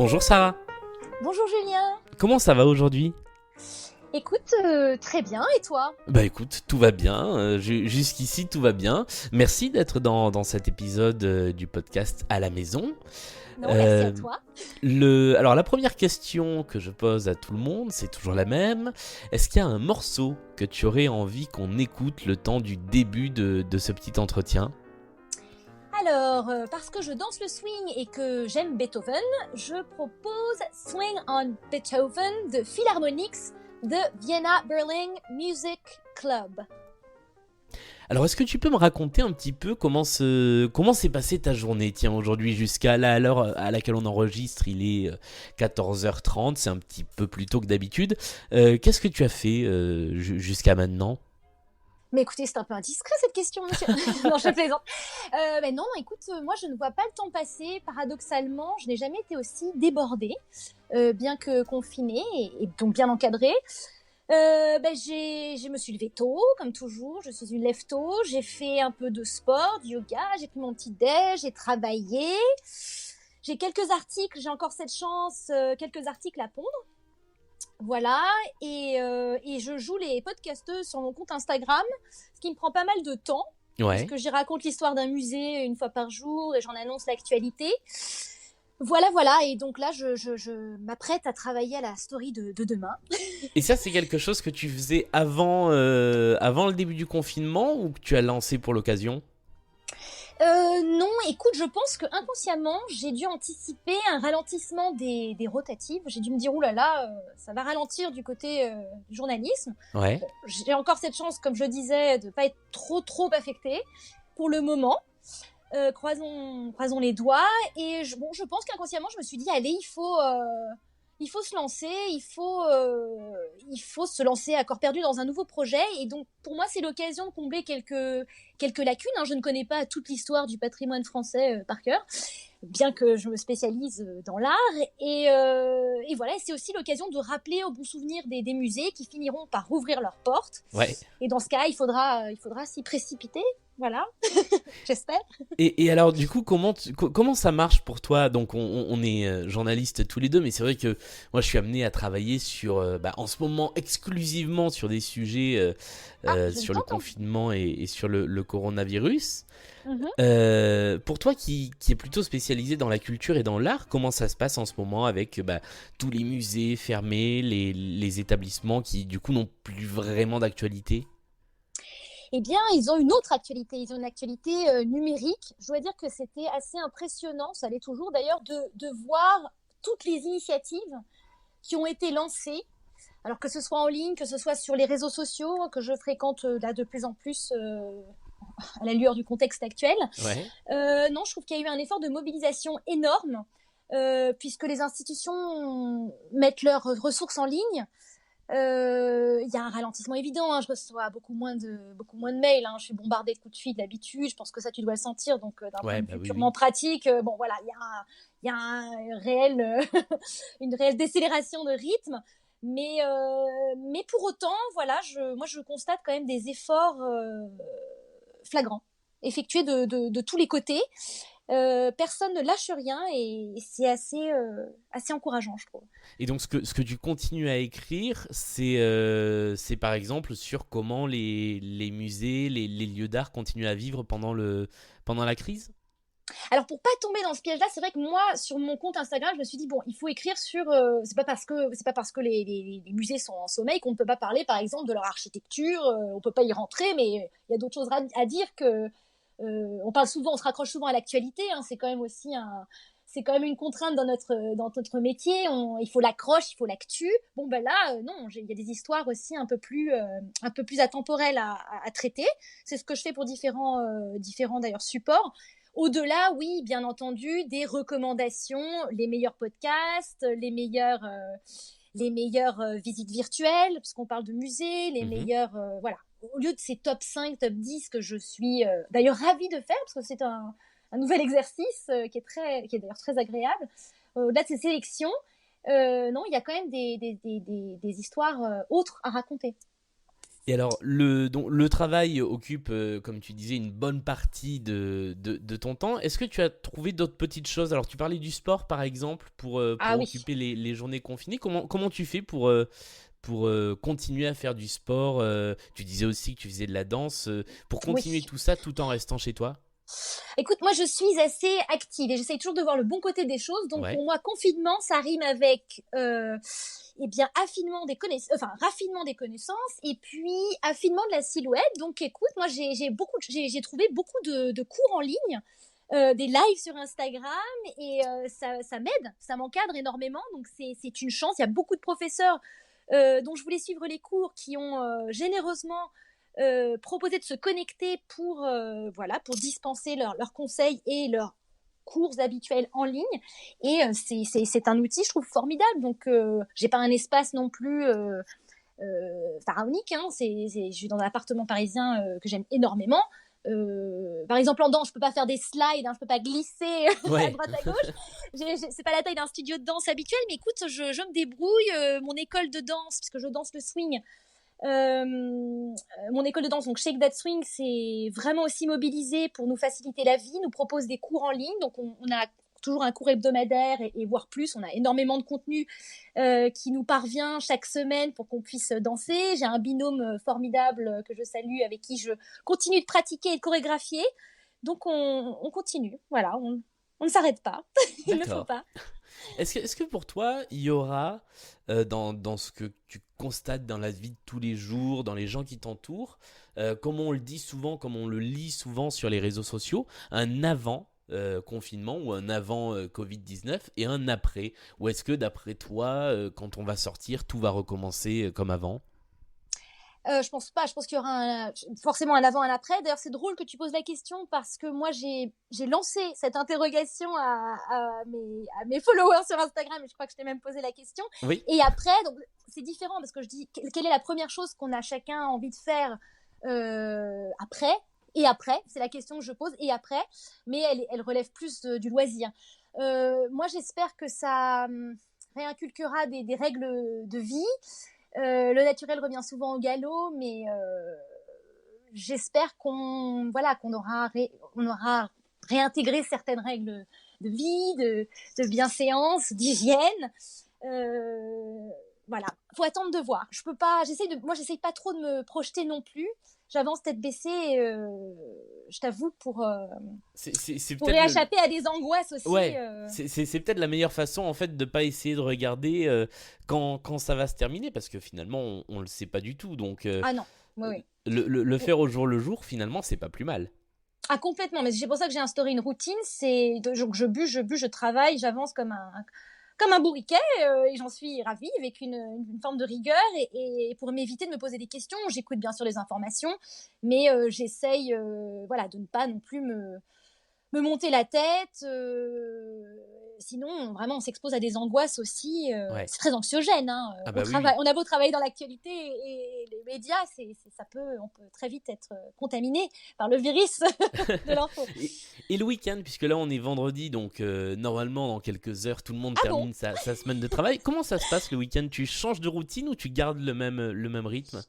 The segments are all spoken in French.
Bonjour Sarah, Bonjour Julien. comment ça va aujourd'hui? Écoute, très bien, et toi? Bah écoute, tout va bien, jusqu'ici tout va bien. Merci d'être dans cet épisode du podcast à la maison. Non, merci à Euh, toi. alors la première question que je pose à tout le monde, c'est toujours la même. Est-ce qu'il y a un morceau que tu aurais envie qu'on écoute le temps du début de ce petit entretien? Alors, parce que je danse le swing et que j'aime Beethoven, je propose Swing on Beethoven de Philharmonics de Vienna Berlin Music Club. Alors, est-ce que tu peux me raconter un petit peu comment s'est passée ta journée, tiens, aujourd'hui, jusqu'à là, à l'heure à laquelle on enregistre, il est 14h30, c'est un petit peu plus tôt que d'habitude. Qu'est-ce que tu as fait jusqu'à maintenant? Mais écoutez, c'est un peu indiscret cette question, monsieur. Non, je plaisante. Mais non, écoute, moi je ne vois pas le temps passer. Paradoxalement, je n'ai jamais été aussi débordée, bien que confinée et donc bien encadrée. Je me suis levée tôt, comme toujours. Je suis une lève-tôt. J'ai fait un peu de sport, du yoga. J'ai pris mon petit déj. J'ai travaillé. J'ai quelques articles. J'ai encore cette chance, quelques articles à pondre. Voilà. Et je joue les podcasteuses sur mon compte Instagram, ce qui me prend pas mal de temps, Ouais. puisque j'y raconte l'histoire d'un musée une fois par jour et j'en annonce l'actualité. Voilà. Et donc là, je m'apprête à travailler à la story de demain. Et ça, c'est quelque chose que tu faisais avant le début du confinement ou que tu as lancé pour l'occasion? Non, écoute, je pense que inconsciemment, j'ai dû anticiper un ralentissement des rotatives. J'ai dû me dire, oulala, ça va ralentir du côté du journalisme. Ouais. Bon, j'ai encore cette chance, comme je disais, de pas être trop affectée pour le moment. Croisons les doigts. Et je pense qu'inconsciemment, je me suis dit, allez, il faut se lancer, il faut se lancer à corps perdu dans un nouveau projet. Et donc, pour moi, c'est l'occasion de combler quelques lacunes. Je ne connais pas toute l'histoire du patrimoine français par cœur, bien que je me spécialise dans l'art. Et voilà, c'est aussi l'occasion de rappeler au bon souvenir des musées qui finiront par rouvrir leurs portes. Ouais. Et dans ce cas, il faudra s'y précipiter. Voilà, j'espère. Et alors, du coup, comment ça marche pour toi? Donc, on est journalistes tous les deux, mais c'est vrai que moi, je suis amené à travailler en ce moment, exclusivement sur des sujets Je sur le t'entends. confinement et sur le coronavirus. Mhm. Pour toi qui est plutôt spécialisé dans la culture et dans l'art, comment ça se passe en ce moment avec tous les musées fermés, les établissements qui, du coup, n'ont plus vraiment d'actualité? Eh bien, ils ont une autre actualité. Ils ont une actualité numérique. Je dois dire que c'était assez impressionnant, ça l'est toujours d'ailleurs, de voir toutes les initiatives qui ont été lancées. Alors que ce soit en ligne, que ce soit sur les réseaux sociaux, que je fréquente là de plus en plus à la lueur du contexte actuel. Ouais. Non, je trouve qu'il y a eu un effort de mobilisation énorme, puisque les institutions mettent leurs ressources en ligne. Il y a un ralentissement évident. Je reçois beaucoup moins de mails. Je suis bombardée de coups de fil d'habitude. Je pense que ça, tu dois le sentir. Donc, d'un point Ouais, de bah vue oui, purement oui. pratique, bon, voilà, il y a un réel, une réelle décélération de rythme. Mais pour autant, voilà, moi, je constate quand même des efforts flagrants effectués de tous les côtés. Personne ne lâche rien et c'est assez encourageant, je trouve. Et donc, ce que tu continues à écrire, c'est par exemple sur comment les musées, les lieux d'art continuent à vivre pendant la crise? Alors pour pas tomber dans ce piège-là, c'est vrai que moi sur mon compte Instagram, je me suis dit bon, il faut écrire sur. C'est pas parce que les musées sont en sommeil qu'on ne peut pas parler, par exemple, de leur architecture. On peut pas y rentrer, mais il y a d'autres choses à dire que. On se raccroche souvent à l'actualité. C'est quand même aussi c'est quand même une contrainte dans notre métier. Il faut l'accroche, il faut l'actu. Bon ben là, non, il y a des histoires aussi un peu plus atemporelles à traiter. C'est ce que je fais pour différents d'ailleurs supports. Au-delà, oui, bien entendu, des recommandations, les meilleurs podcasts, les meilleures visites virtuelles, puisqu'on parle de musées, les Mhm. meilleurs, voilà. Au lieu de ces top 5, top 10 que je suis d'ailleurs ravie de faire, parce que c'est un nouvel exercice qui est d'ailleurs très agréable, au-delà de ces sélections, non, il y a quand même des histoires autres à raconter. Et alors, donc, le travail occupe, comme tu disais, une bonne partie de ton temps. Est-ce que tu as trouvé d'autres petites choses? Alors, tu parlais du sport, par exemple, Ah pour oui, occuper les journées confinées. Comment tu fais pour continuer à faire du sport? Tu disais aussi que tu faisais de la danse. Pour continuer oui. tout ça tout en restant chez toi? Écoute, moi, je suis assez active et j'essaye toujours de voir le bon côté des choses. Donc, Ouais, pour moi, confinement, ça rime avec, eh bien, raffinement des connaissances et puis affinement de la silhouette. Donc, écoute, moi, j'ai trouvé beaucoup de cours en ligne, des lives sur Instagram et ça m'aide, ça m'encadre énormément. Donc, c'est une chance. Il y a beaucoup de professeurs dont je voulais suivre les cours qui ont généreusement proposé de se connecter pour dispenser leurs conseils et leurs cours habituels en ligne. Et c'est un outil, je trouve, formidable. Donc, j'ai pas un espace non plus pharaonique. Hein. Je suis dans un appartement parisien que j'aime énormément. Par exemple, en danse, je peux pas faire des slides, hein, je peux pas glisser à ouais, droite à gauche. C'est pas la taille d'un studio de danse habituel, mais écoute, je me débrouille. Mon école de danse, puisque je danse le swing, mon école de danse, donc Shake That Swing, c'est vraiment aussi mobilisé pour nous faciliter la vie, nous propose des cours en ligne, donc on a toujours un cours hebdomadaire et voire plus, on a énormément de contenu qui nous parvient chaque semaine pour qu'on puisse danser. J'ai un binôme formidable que je salue, avec qui je continue de pratiquer et de chorégraphier, donc on continue, voilà, on ne s'arrête pas, il ne faut d'accord. pas. Est-ce que pour toi, il y aura, dans ce que tu constates dans la vie de tous les jours, dans les gens qui t'entourent, comme on le dit souvent, comme on le lit souvent sur les réseaux sociaux, un avant confinement ou un avant Covid-19 et un après? Ou est-ce que d'après toi, quand on va sortir, tout va recommencer comme avant? Je pense pas. Je pense qu'il y aura forcément un avant, un après. D'ailleurs, c'est drôle que tu poses la question parce que moi, j'ai lancé cette interrogation à mes followers sur Instagram et je crois que je t'ai même posé la question. Oui, Et après, donc, c'est différent parce que je dis quelle est la première chose qu'on a chacun envie de faire après et après. C'est la question que je pose et après, mais elle relève plus du loisir. Moi, j'espère que ça réinculquera des règles de vie. Le naturel revient souvent au galop, mais j'espère qu'on aura réintégré certaines règles de vie, de bienséance, d'hygiène. Voilà, faut attendre de voir. Je peux pas, j'essaye pas trop de me projeter non plus. J'avance tête baissée, je t'avoue, c'est pour peut-être le... rééchapper à des angoisses aussi. Ouais, c'est peut-être la meilleure façon en fait de pas essayer de regarder quand ça va se terminer parce que finalement on le sait pas du tout donc Ah non, oui, oui. le faire au jour le jour finalement c'est pas plus mal. Ah, complètement, mais c'est pour ça que j'ai instauré une routine, je bûche, je travaille, j'avance comme un bourriquet, et j'en suis ravie, avec une forme de rigueur, et pour m'éviter de me poser des questions, j'écoute bien sûr les informations, mais j'essaye voilà, de ne pas non plus me monter la tête. Sinon, vraiment, on s'expose à des angoisses aussi. Ouais. C'est très anxiogène. Hein. Ah bah oui. On a beau travailler dans l'actualité et les médias, on peut très vite être contaminé par le virus de l'info. Et le week-end puisque là on est vendredi donc normalement dans quelques heures tout le monde Ah bon? termine sa semaine de travail. Comment ça se passe le week-end? Tu changes de routine ou tu gardes le même rythme?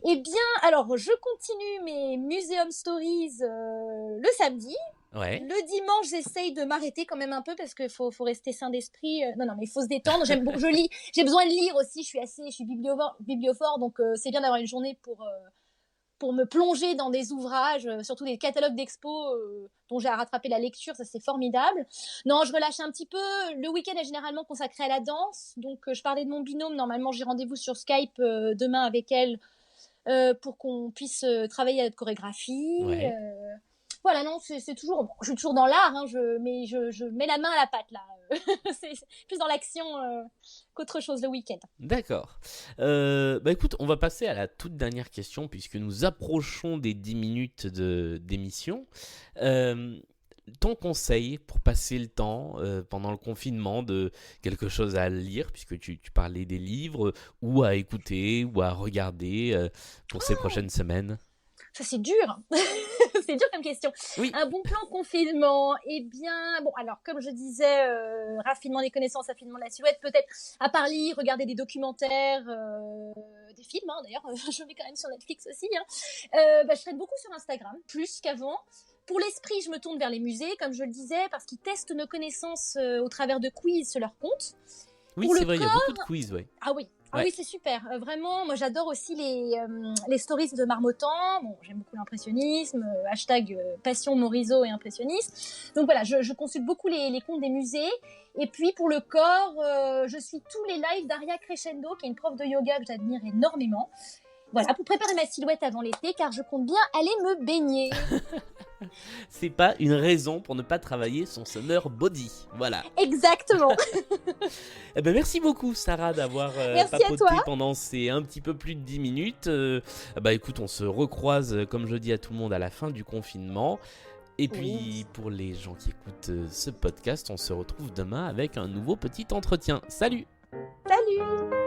Eh bien, alors, je continue mes Museum Stories le samedi. Ouais. Le dimanche, j'essaye de m'arrêter quand même un peu parce qu'il faut rester sain d'esprit. Non, non, mais il faut se détendre. Je lis. J'ai besoin de lire aussi. Je suis bibliophore, donc c'est bien d'avoir une journée pour me plonger dans des ouvrages, surtout des catalogues d'expos dont j'ai à rattraper la lecture. Ça, c'est formidable. Non, je relâche un petit peu. Le week-end est généralement consacré à la danse. Donc, je parlais de mon binôme. Normalement, j'ai rendez-vous sur Skype demain avec elle pour qu'on puisse travailler à notre chorégraphie. Ouais. Voilà, non, c'est toujours, bon, je suis toujours dans l'art, hein, mais je mets la main à la pâte là. C'est plus dans l'action qu'autre chose le week-end. D'accord. Bah écoute, on va passer à la toute dernière question puisque nous approchons des 10 minutes d'émission. Euh, Ton conseil pour passer le temps pendant le confinement de quelque chose à lire, puisque tu parlais des livres, ou à écouter, ou à regarder pour ces prochaines semaines? Ça, c'est dur. C'est dur comme question. Oui, Un bon plan confinement, eh bien, bon, alors, comme je disais, raffinement des connaissances, affinement de la silhouette, peut-être, à part lire, regarder des documentaires des films, hein, d'ailleurs, je vais quand même sur Netflix aussi. Hein. Je traite beaucoup sur Instagram, plus qu'avant. Pour l'esprit, je me tourne vers les musées, comme je le disais, parce qu'ils testent nos connaissances au travers de quiz sur leur compte. Oui, Pour c'est le vrai, il y a corps, beaucoup de quiz, ouais. ah oui. Ah Ouais. oui, c'est super. Vraiment, moi j'adore aussi les stories de Marmottan. Bon, j'aime beaucoup l'impressionnisme, hashtag passion Morisot et impressionniste. Donc voilà, je consulte beaucoup les comptes des musées. Et puis pour le corps, je suis tous les lives d'Aria Crescendo, qui est une prof de yoga que j'admire énormément. Voilà, pour préparer ma silhouette avant l'été, car je compte bien aller me baigner. C'est pas une raison pour ne pas travailler son summer body. Voilà. Exactement. Eh ben, merci beaucoup, Sarah, d'avoir Merci à papoté toi. pendant ces un petit peu plus de 10 minutes. Écoute, on se recroise, comme je dis à tout le monde, à la fin du confinement. Et puis, Oui. pour les gens qui écoutent ce podcast, on se retrouve demain avec un nouveau petit entretien. Salut! Salut.